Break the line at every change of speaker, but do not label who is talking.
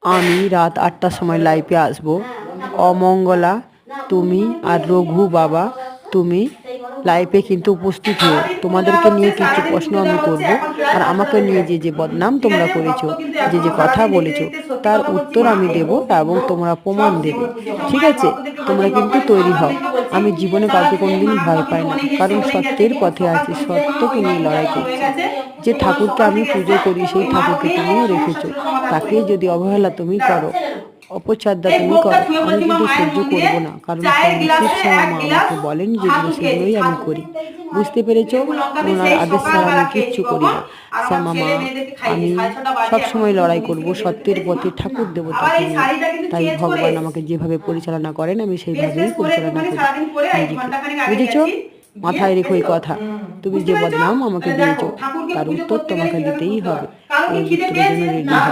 আমি রাত 8টার সময় লাইভে আসব। অমঙ্গলা তুমি আর রঘু বাবা তুমি লাইভে কিন্তু উপস্থিত হও। তোমাদেরকে নিয়ে কিছু প্রশ্ন আমি করব, আর আমাকে নিয়ে যে যে বদনাম তোমরা করেছো, যে যে কথা বলেছো, তার উত্তর আমি দেব এবং তোমরা প্রমাণ দেবে। ঠিক আছে? তোমরা কিন্তু তৈরি হও। আমি জীবনে কাউকে কোনোদিন ভয় পাই না, কারণ সত্যের পথে আছি, সত্যকে নিয়ে লড়াই করছি। যে ঠাকুরকে আমি পুজো করি সেই ঠাকুরকে তুমিও রেখেছো, তাকে যদি অবহেলা তুমি করো, অপচারদা তুমি করো, আমি কিন্তু সহ্য করব না। কারণ শিব শ্যামা আমাকে বলেন যেগুলো সেগুলোই আমি করি। বুঝতে পেরেছো? ওনার আদেশ ছাড়া আমি কিচ্ছু করি না। শ্যামা মা, আমি সবসময় লড়াই করব সত্যের পথে, ঠাকুর দেবতাকে নিয়ে। তাই ভগবান আমাকে যেভাবে পরিচালনা করেন আমি সেইভাবেই পরিচালনা করি নিজেকে। বুঝেছো? মাথায় রেখো এই কথা। তুমি যে বদনাম আমাকে দিয়েছো তার উত্তর তোমাকে দিতেই হবে। এই উত্তরের জন্য রেডি হও।